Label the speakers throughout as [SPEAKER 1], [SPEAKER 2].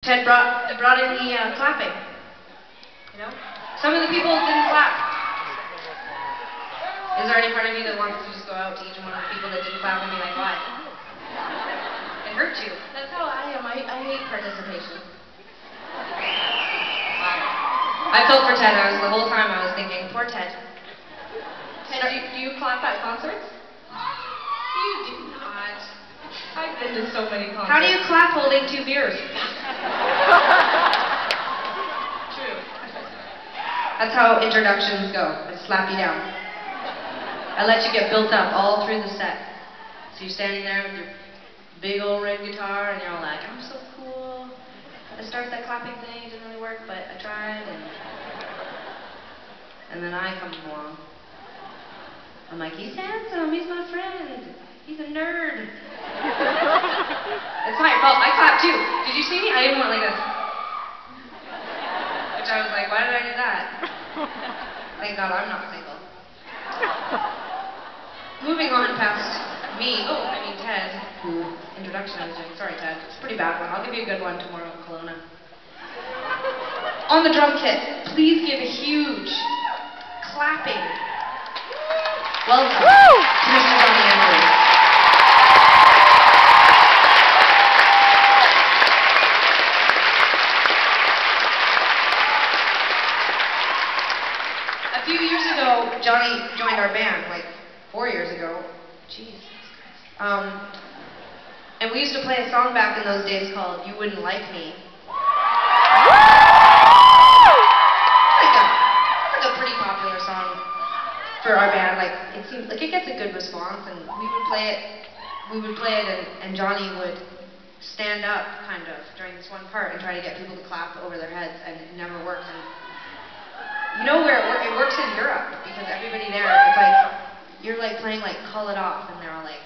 [SPEAKER 1] Ted brought in the clapping. You know, some of the people didn't clap. Is there any part of you that wants to just go out to each one of the people that didn't clap and be like, why? It hurt you.
[SPEAKER 2] That's how I am. I hate participation.
[SPEAKER 1] I felt for Ted. The whole time I was thinking, poor Ted.
[SPEAKER 2] Ted, do you clap at concerts? You do not. I've been to so many concerts.
[SPEAKER 1] How do you clap holding 2 beers?
[SPEAKER 2] True.
[SPEAKER 1] That's how introductions go. I slap you down. I let you get built up all through the set. So you're standing there with your big old red guitar and you're all like, I'm so cool. I started that clapping thing, it didn't really work, but I tried, and then I come along. I'm like, he's handsome, he's my friend. He's a nerd. It's my fault. I clapped too. Did you see me? I even went like this. Which I was like, why did I do that? Thank God I'm not single. Moving on past me. Oh, I mean Ted. Introduction I was doing. Sorry, Ted. It's a pretty bad one. I'll give you a good one tomorrow in Kelowna. On the drum kit, please give a huge clapping welcome to Mr. Johnny Emery. A few years ago, Johnny joined our band, like 4 years ago. Jesus Christ. And we used to play a song back in those days called You Wouldn't Like Me. It's like a pretty popular song for our band. Like, it seems like it gets a good response, and we would play it, and Johnny would stand up, kind of, during this one part and try to get people to clap over their heads, and it never worked. And you know where it works in Europe, because everybody there, it's like, you're like playing like Call It Off, and they're all like,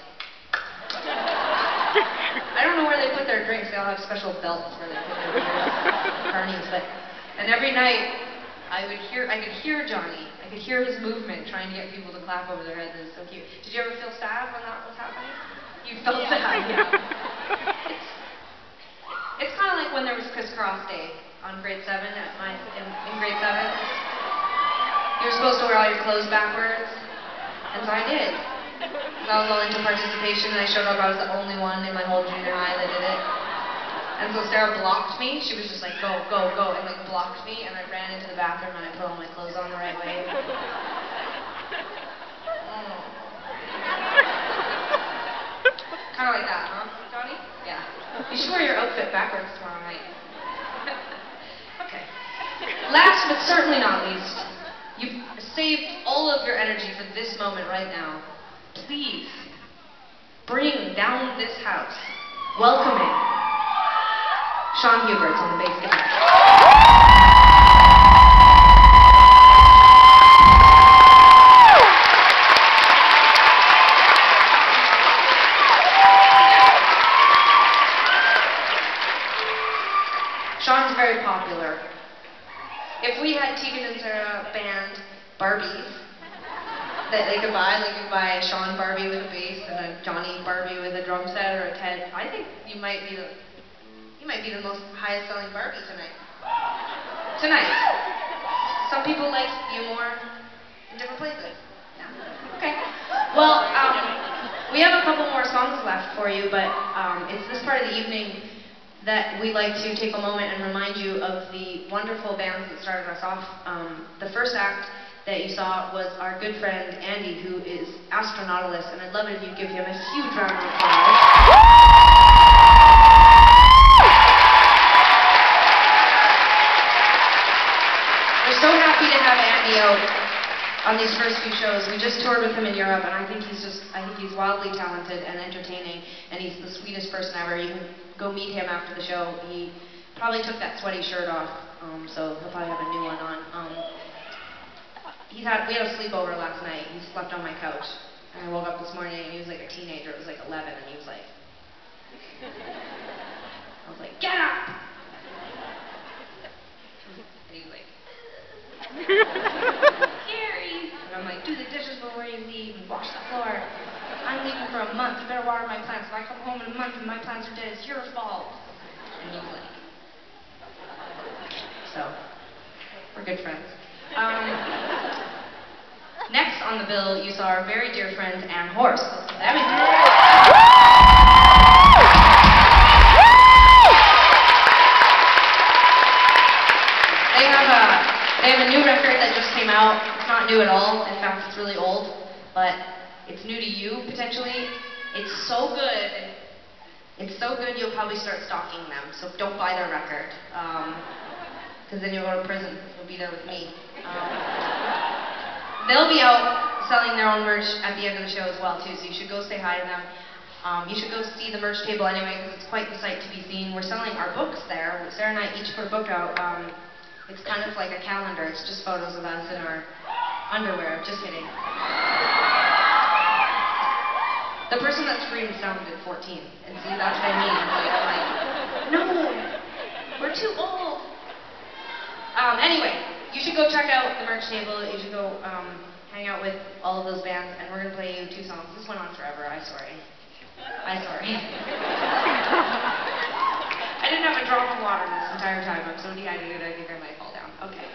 [SPEAKER 1] I don't know where they put their drinks, they all have special belts where they put their beers, carnies, and every night, I could hear Johnny, I could hear his movement trying to get people to clap over their heads. It was so cute. Did you ever feel sad when that was happening? You felt sad, yeah. It's kind of like when there was crisscross day on grade 7 in grade 7. You were supposed to wear all your clothes backwards, and so I did. I was all into participation, and I showed up. I was the only one in my whole junior high that did it. And so Sarah blocked me. She was just like, go, go, go, and like blocked me, and I ran into the bathroom and I put all my clothes on the right way. Kind of like that, huh, Johnny? Yeah. You should wear your outfit backwards tomorrow night. Okay. Last but certainly not least, you've saved all of your energy for this moment right now. Please bring down this house, welcoming Sean Hubert's on the bass guitar. Sean's very popular. If we had Tegan and Sarah band Barbies that they could buy, like you could buy a Sean Barbie with a bass and a Johnny Barbie with a drum set, or a Ted, I think you might be the most highest selling Barbie tonight. Some people like you more in different places. Yeah. Okay. Well, we have a couple more songs left for you, but it's this part of the evening that we'd like to take a moment and remind you of the wonderful bands that started us off. The first act that you saw was our good friend Andy, who is Astronautilus, and I'd love it if you'd give him a huge round of applause. We're so happy to have Andy out on these first few shows. We just toured with him in Europe, and I think he's wildly talented and entertaining, and he's the sweetest person ever. You can go meet him after the show. He probably took that sweaty shirt off, so he'll probably have a new one on. We had a sleepover last night. He slept on my couch, and I woke up this morning, and he was like a teenager. It was like 11, and he was like, I was like, get up! And he was like, scary! And I'm like, do the dishes before you leave, and wash the floor. I'm leaving for a month. You better water my plants. If I come home in a month and my plants are dead, it's your fault. And he's like, so we're good friends. Next on the bill, you saw our very dear friends Ann Horse. Let's give them a They have a new record that just came out. It's not new at all. In fact, it's really old, but it's new to you potentially. It's so good. It's so good you'll probably start stalking them. So don't buy their record, because then you'll go to prison. You'll be there with me. They'll be out selling their own merch at the end of the show as well too. So you should go say hi to them. You should go see the merch table anyway, because it's quite the sight to be seen. We're selling our books there. Sarah and I each put a book out. It's kind of like a calendar. It's just photos of us in our underwear. Just kidding. The person that screamed sounded 14. And see, that's what I mean. I'm like, no, we're too old. Anyway, you should go check out the merch table. You should go hang out with all of those bands. And we're going to play you 2 songs. This went on forever. I'm sorry. I didn't have a drop of water this entire time. I'm so dehydrated I think I might fall down. Okay.